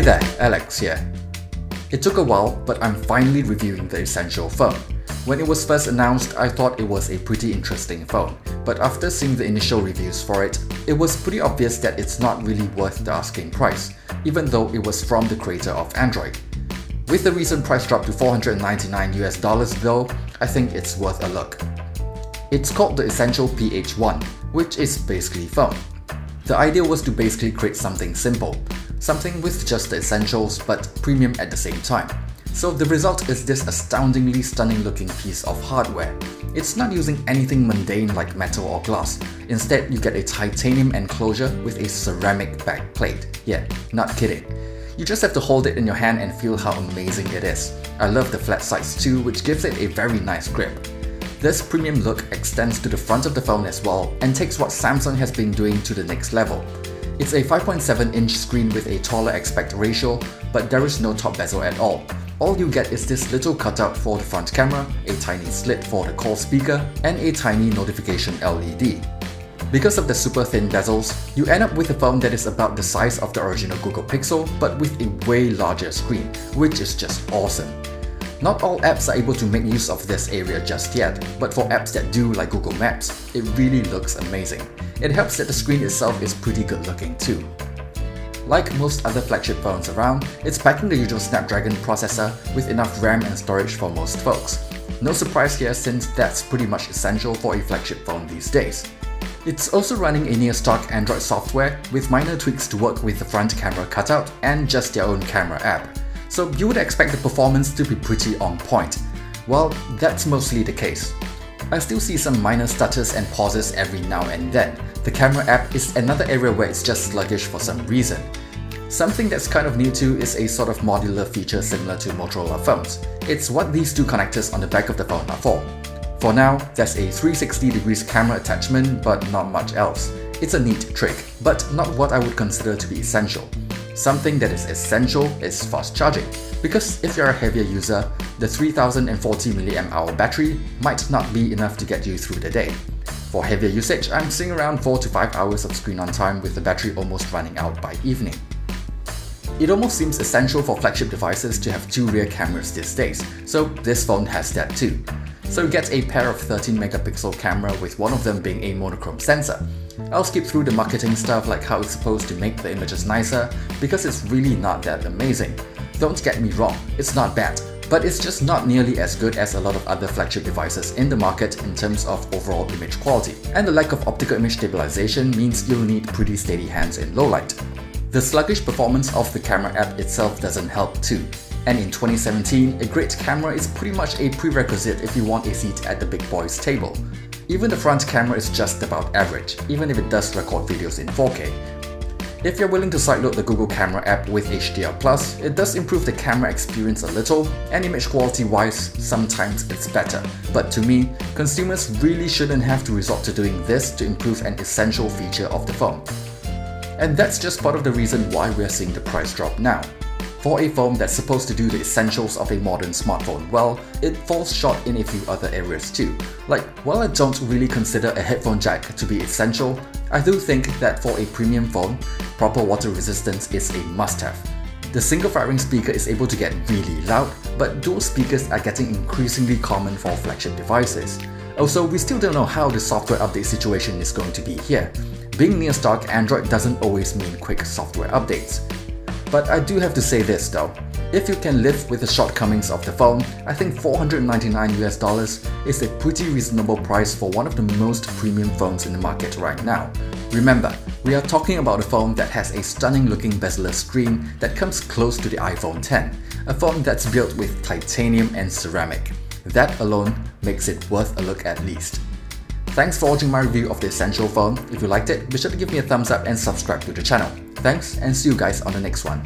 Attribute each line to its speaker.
Speaker 1: Hey there, Alex here. It took a while, but I'm finally reviewing the Essential phone. When it was first announced, I thought it was a pretty interesting phone, but after seeing the initial reviews for it, it was pretty obvious that it's not really worth the asking price, even though it was from the creator of Android. With the recent price drop to $499 though, I think it's worth a look. It's called the Essential PH1, which is basically phone. The idea was to basically create something simple, something with just the essentials but premium at the same time. So the result is this astoundingly stunning looking piece of hardware. It's not using anything mundane like metal or glass. Instead, you get a titanium enclosure with a ceramic back plate. Yeah, not kidding. You just have to hold it in your hand and feel how amazing it is. I love the flat sides too, which gives it a very nice grip. This premium look extends to the front of the phone as well and takes what Samsung has been doing to the next level. It's a 5.7-inch screen with a taller aspect ratio, but there is no top bezel at all. All you get is this little cutout for the front camera, a tiny slit for the call speaker, and a tiny notification LED. Because of the super thin bezels, you end up with a phone that is about the size of the original Google Pixel, but with a way larger screen, which is just awesome. Not all apps are able to make use of this area just yet, but for apps that do, like Google Maps, it really looks amazing. It helps that the screen itself is pretty good looking too. Like most other flagship phones around, it's packing the usual Snapdragon processor with enough RAM and storage for most folks. No surprise here since that's pretty much essential for a flagship phone these days. It's also running a near-stock Android software with minor tweaks to work with the front camera cutout and just their own camera app. So you would expect the performance to be pretty on point. Well, that's mostly the case. I still see some minor stutters and pauses every now and then. The camera app is another area where it's just sluggish for some reason. Something that's kind of new too is a sort of modular feature similar to Motorola phones. It's what these two connectors on the back of the phone are for. For now, there's a 360 degrees camera attachment, but not much else. It's a neat trick, but not what I would consider to be essential. Something that is essential is fast charging, because if you're a heavier user, the 3040 mAh battery might not be enough to get you through the day. For heavier usage, I'm seeing around 4 to 5 hours of screen on time with the battery almost running out by evening. It almost seems essential for flagship devices to have two rear cameras these days, so this phone has that too. So you get a pair of 13 megapixel camera with one of them being a monochrome sensor. I'll skip through the marketing stuff like how it's supposed to make the images nicer, because it's really not that amazing. Don't get me wrong, it's not bad, but it's just not nearly as good as a lot of other flagship devices in the market in terms of overall image quality. And the lack of optical image stabilization means you'll need pretty steady hands in low light. The sluggish performance of the camera app itself doesn't help too. And in 2017, a great camera is pretty much a prerequisite if you want a seat at the big boys table. Even the front camera is just about average, even if it does record videos in 4K. If you're willing to sideload the Google Camera app with HDR+, it does improve the camera experience a little, and image quality wise, sometimes it's better. But to me, consumers really shouldn't have to resort to doing this to improve an essential feature of the phone. And that's just part of the reason why we're seeing the price drop now. For a phone that's supposed to do the essentials of a modern smartphone well, it falls short in a few other areas too. Like, while I don't really consider a headphone jack to be essential, I do think that for a premium phone, proper water resistance is a must-have. The single-firing speaker is able to get really loud, but dual speakers are getting increasingly common for flagship devices. Also, we still don't know how the software update situation is going to be here. Being near stock, Android doesn't always mean quick software updates. But I do have to say this though, if you can live with the shortcomings of the phone, I think $499 is a pretty reasonable price for one of the most premium phones in the market right now. Remember, we are talking about a phone that has a stunning looking bezel-less screen that comes close to the iPhone X, a phone that's built with titanium and ceramic. That alone makes it worth a look at least. Thanks for watching my review of the Essential phone. If you liked it, be sure to give me a thumbs up and subscribe to the channel. Thanks, and see you guys on the next one.